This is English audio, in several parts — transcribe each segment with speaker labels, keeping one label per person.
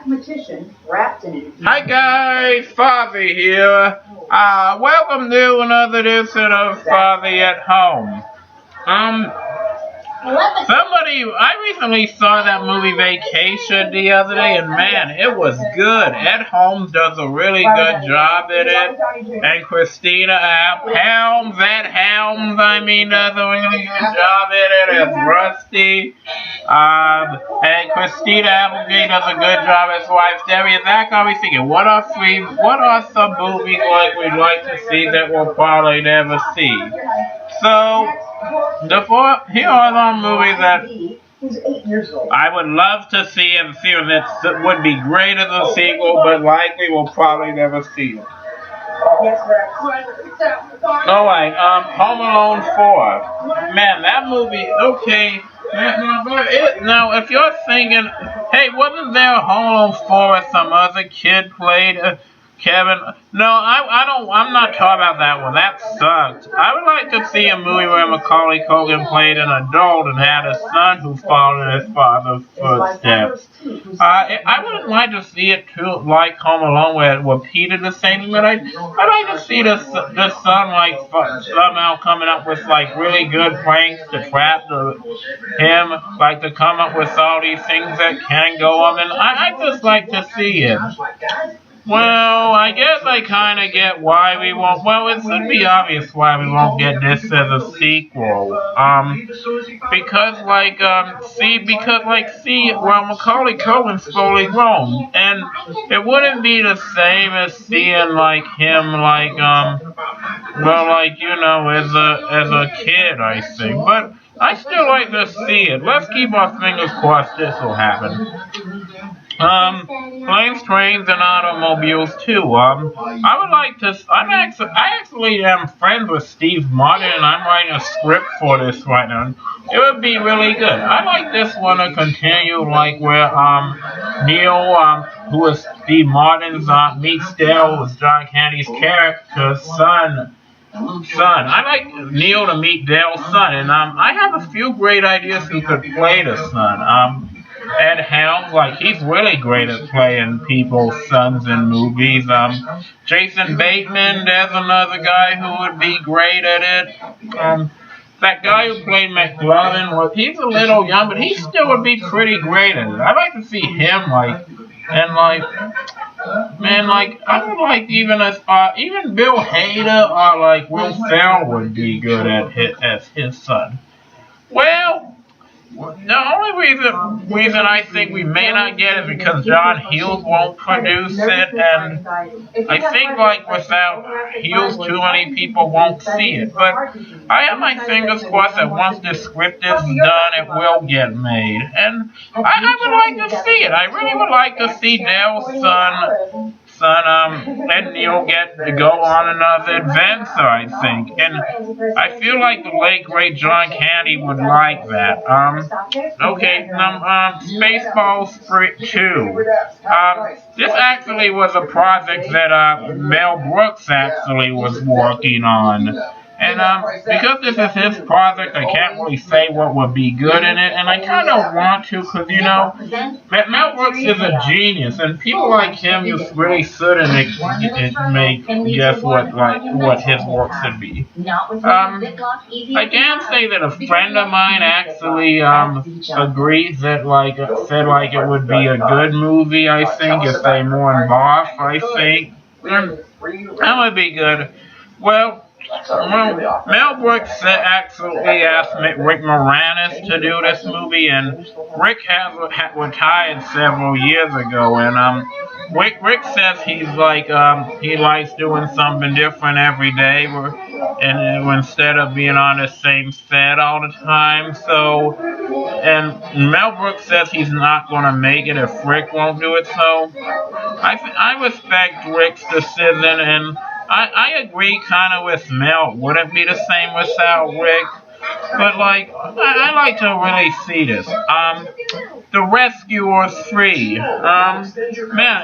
Speaker 1: Hi guys, Fozzie here. Welcome to another edition of Fozzie at Home. I recently saw that movie Vacation the other day, and man, it was good. Ed Helms does a really good job in it, and does a really good job in it as Rusty. And Christina Applegate does a good job as wife Debbie. And that got me thinking, what are some movies like we'd like to see that we'll probably never see? So, here are some movies that I would love to see and see that would be great as a sequel, but likely we'll probably never see it. Alright, Home Alone 4. Man, that movie, okay. Now, if you're thinking, hey, wasn't there a Home Alone 4 where some other kid played Kevin? No, I'm not talking about that one. That sucked. I would like to see a movie where Macaulay Culkin played an adult and had a son who followed in his father's footsteps. I wouldn't like to see it too, like Home Alone, where it repeated the same thing, but I'd like to see the son like somehow coming up with like really good pranks to trap him, like to come up with all these things that can go on, and I just like to see it. Well, I guess I kind of get why we won't. Well, it should be obvious why we won't get this as a sequel. Because Macaulay Culkin's fully grown, and it wouldn't be the same as seeing like him as a kid, I think. But I still like to see it. Let's keep our fingers crossed this will happen. Planes, Trains, and Automobiles too. I actually am friends with Steve Martin, and I'm writing a script for this right now. It would be really good. I like this one to continue, like where Neil, who is Steve Martin's meets Dale, who is John Candy's character's son. I like Neil to meet Dale's son, and I have a few great ideas who could play the son. Ed Helms, he's really great at playing people's sons in movies. Jason Bateman, there's another guy who would be great at it. That guy who played McLovin, he's a little young, but he still would be pretty great at it. I'd like to see him, I would like even Bill Hader or Will Ferrell would be good as his son. Well, the only reason I think we may not get it is because John Hughes won't produce it, and I think without Hughes, too many people won't see it. But I have my fingers crossed that once the script is done, it will get made, and I would like to see it. I really would like to see Dale's son and Neil get to go on another adventure, I think. And I feel like the late great John Candy would like that. Spaceballs 2. This actually was a project that Mel Brooks actually was working on. And because this is his project, I can't really say what would be good in it, and I kind of want to, because Mel Brooks is a genius, and people like him just really shouldn't make guess what his work should be. I can say that a friend of mine actually agrees that said it would be a good movie. I think if they more involved, I think that would be good. Well, Mel Brooks actually asked Rick Moranis to do this movie, and Rick had retired several years ago, and Rick says he likes doing something different every day, and instead of being on the same set all the time. So, and Mel Brooks says he's not going to make it if Rick won't do it. So, I respect Rick's decision, and I agree kind of with Mel. Wouldn't be the same without Rick. But I like to really see this. The Rescuers 3. Man,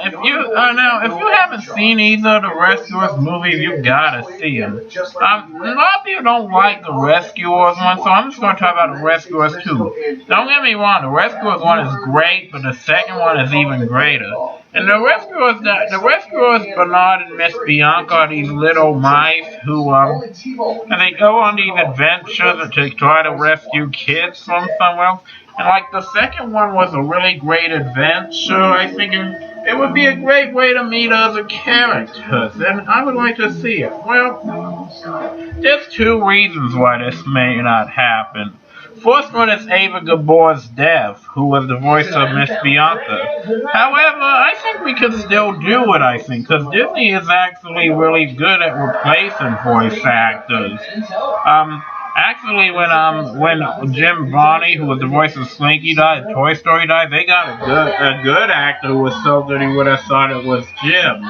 Speaker 1: if you haven't seen either of the Rescuers movies, you gotta see them. A lot of people don't like the Rescuers one, so I'm just gonna talk about the Rescuers 2. Don't get me wrong, the Rescuers one is great, but the second one is even greater. And the rescuers, Bernard and Miss Bianca, are these little mice who, and they go on these adventures to try to rescue kids from somewhere else. And like the second one was a really great adventure, I think it would be a great way to meet other characters, and I would like to see it. Well, there's two reasons why this may not happen. First one is Ava Gabor's death, who was the voice of Miss Bianca. However, I think we could still do it, I think, because Disney is actually really good at replacing voice actors. Actually, when Jim Varney, who was the voice of Slinky, died, Toy Story died, they got a good actor who was so good he would have thought it was Jim.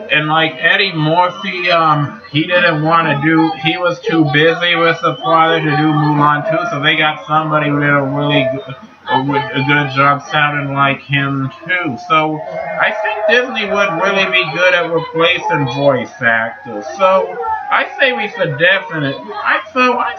Speaker 1: And like Eddie Murphy, he didn't want to do, he was too busy with the father to do Mulan 2, so they got somebody who did a good job sounding like him too. So I think Disney would really be good at replacing voice actors. So I say we should definitely. I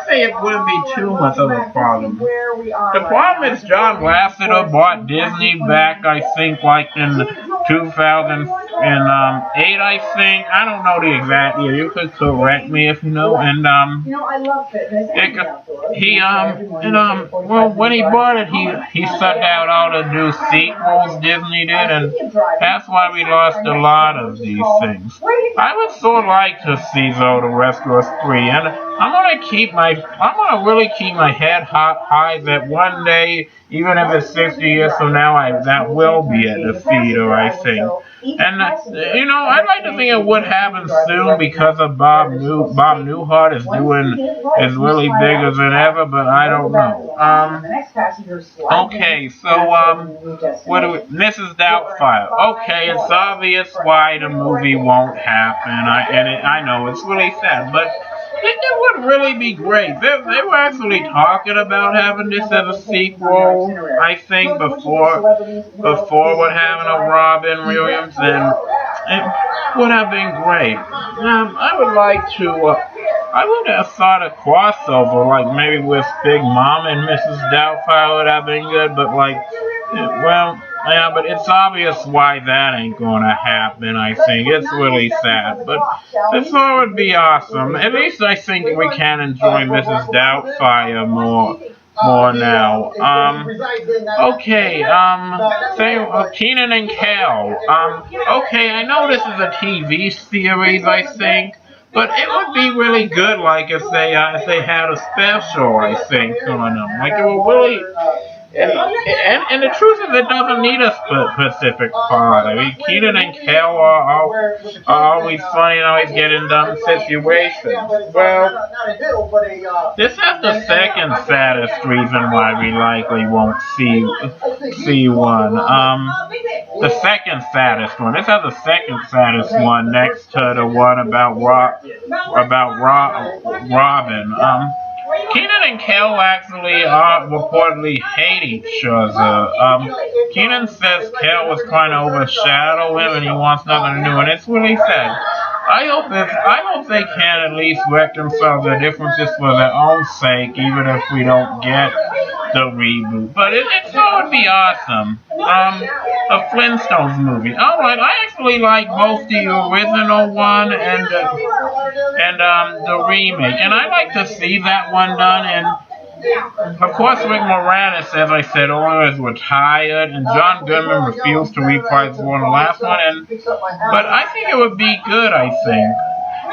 Speaker 1: say it wouldn't be too much of a problem. The problem is John Lasseter bought Disney back, I think, like in 2008, I think. I don't know the exact year. You could correct me if you know. And well, when he bought it, he sucked out all the new sequels Disney did, and that's why we lost a lot of these things. I would so like to see though the Rescuers 3, and I'm gonna really keep my head high that one day, even if it's 60 years from now, that will be a defeater, I think. And I'd like to think it would happen soon because of Bob Newhart is really bigger than ever, but I don't know. Okay, so Mrs. Doubtfire. Okay, it's obvious why the movie won't happen. I know it's really sad, but it would really be great. They were actually talking about having this as a sequel, I think, before what happened to Robin Williams, and it would have been great. I would have thought a crossover, like maybe with Big Mom and Mrs. Doubtfire would have been good, but yeah, but it's obvious why that ain't gonna happen, I think. It's really sad. But this one would be awesome. At least I think we can enjoy Mrs. Doubtfire more now. Okay, Kenan and Kel. Okay, I know this is a TV series, I think. But it would be really good, like, if they had a special, I think, on them. Like, it would really... And the truth is, it doesn't need a specific plot. I mean, Kenan and Kel are always funny and always get in dumb situations. Well, this is the second saddest reason why we likely won't see one. The second saddest one. This has the second saddest one next to the one about Robin. Kenan and Kel actually reportedly hate each other. Kenan says Kel was trying to overshadow him and he wants nothing to do, and it's really sad. I hope they can at least reconcile their differences for their own sake, even if we don't get the reboot. But it would be awesome. A Flintstones movie. Alright, I actually like both the original one and the remake, and I like to see that one done. And of course, Rick Moranis, as I said earlier, is retired, and John Goodman refused to reprise for the last one. But I think it would be good. I think.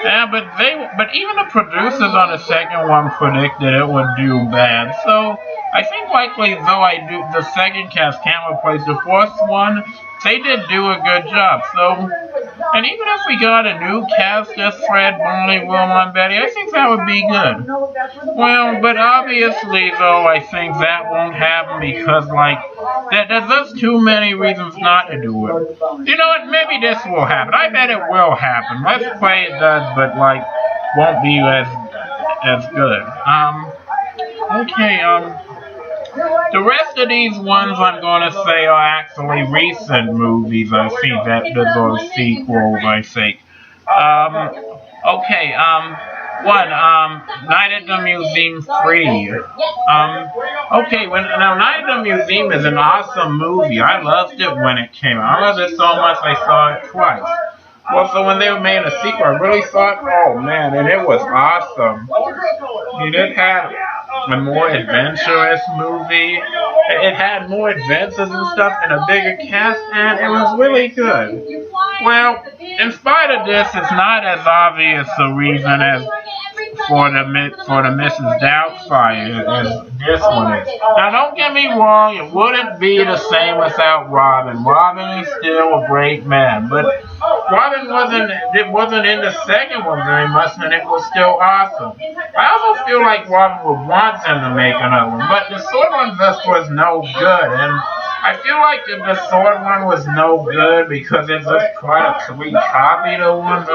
Speaker 1: Yeah, but even the producers on the second one predicted it would do bad. So I think likely, though the second cast can't replace the first one, they did do a good job. So, and even if we got a new cast, just Fred, Barney, Wilma, and Betty, I think that would be good. Well, but obviously, though, I think that won't happen because, there's just too many reasons not to do it. You know what? Maybe this will happen. I bet it will happen. Let's pray it does, but, won't be as good. Okay, the rest of these ones I'm going to say are actually recent movies, I think, that deserve sequels, I think. Okay, One, Night at the Museum 3. Okay, now Night at the Museum is an awesome movie. I loved it when it came out. I loved it so much I saw it twice. Well, so when they made a sequel, I really thought, oh man, and it was awesome. It had a more adventurous movie. It had more adventures and stuff and a bigger cast, and it was really good. Well, in spite of this, it's not as obvious a reason as for the Mrs. Doubtfire as this one is. Now, don't get me wrong, it wouldn't be the same without Robin. Robin is still a great man, but Robin wasn't in the second one very much, and it was still awesome. I also feel like Robin would want them to make another one, but the sword one just was no good, and I feel like the sword one was no good because it just tried to recopy the ones.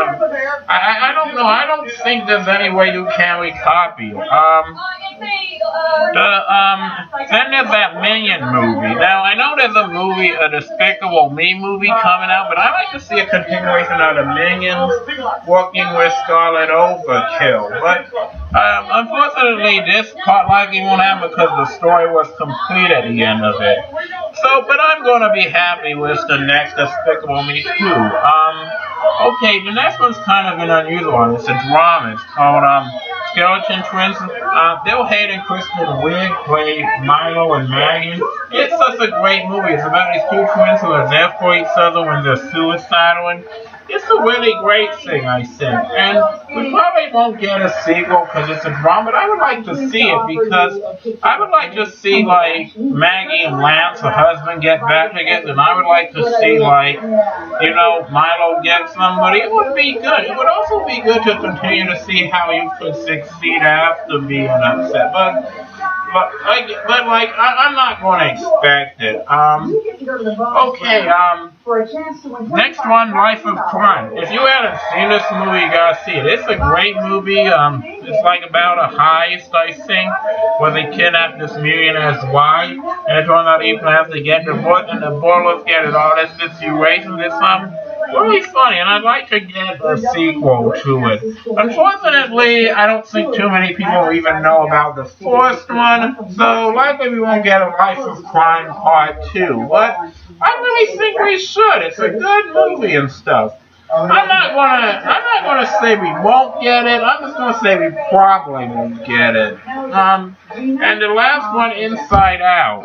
Speaker 1: I don't know. I don't think there's any way you can recopy it. Then there's that Minion movie. Now, I know there's a movie, a Despicable Me movie coming out, but I'd like to see a continuation of the Minions working with Scarlet Overkill. But unfortunately, this part likely won't happen because the story was complete at the end of it. So, but I'm going to be happy with the next Despicable Me 2. Okay, the next one's kind of an unusual one. It's a drama. It's called Skeleton Twins. Bill Hader and Kristen Wiig play Milo and Maggie. It's such a great movie. It's about these two twins who are there for each other when they're suicidal. And it's a really great thing, I think. And we probably won't get a sequel because it's a drama, but I would like to see it because I would like to see, like, Maggie and Lance, her husband, get back together. And I would like to see, like, you know, Milo get somebody. It would be good. It would also be good to continue to see how you could succeed after being upset. But I'm not going to expect it. Okay, next one, Life of Crime. If you haven't seen this movie, you gotta see it. It's a great movie. It's like about a heist, I think, where they kidnap this millionaire's wife, and it turns out he plans to get the book, and the bullets get it all this situation. It's really funny, and I'd like to get a sequel to it. Unfortunately, I don't think too many people even know about the first one, so likely we won't get a Life of Crime Part 2, but I really think we should. It's a good movie and stuff. I'm not gonna say we won't get it. I'm just gonna say we probably won't get it. And the last one, Inside Out.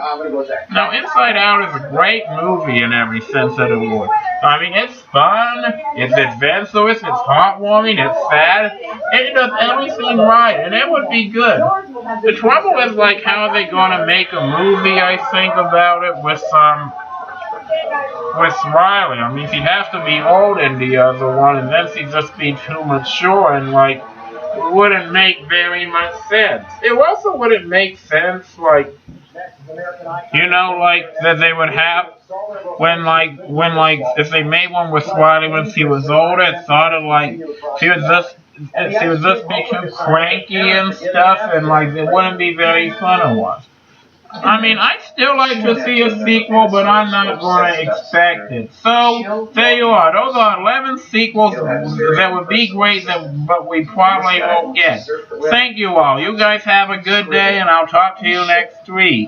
Speaker 1: Now, Inside Out is a great movie in every sense of the word. I mean, it's fun, it's adventurous, it's heartwarming, it's sad, it does everything right, and it would be good. The trouble is, like, how are they gonna make a movie, I think, about it with Riley. I mean, she'd have to be old in the other one, and then she'd just be too mature, and, like, it wouldn't make very much sense. It also wouldn't make sense, like, you know, like, that they would have, when, if they made one with Riley when she was older, it's sort of like, she would just be too cranky and stuff, and, like, it wouldn't be very fun to watch. I mean, I'd still like to see a sequel, but I'm not going to expect it. So, there you are. Those are 11 sequels that would be great, but we probably won't get. Thank you all. You guys have a good day, and I'll talk to you next week.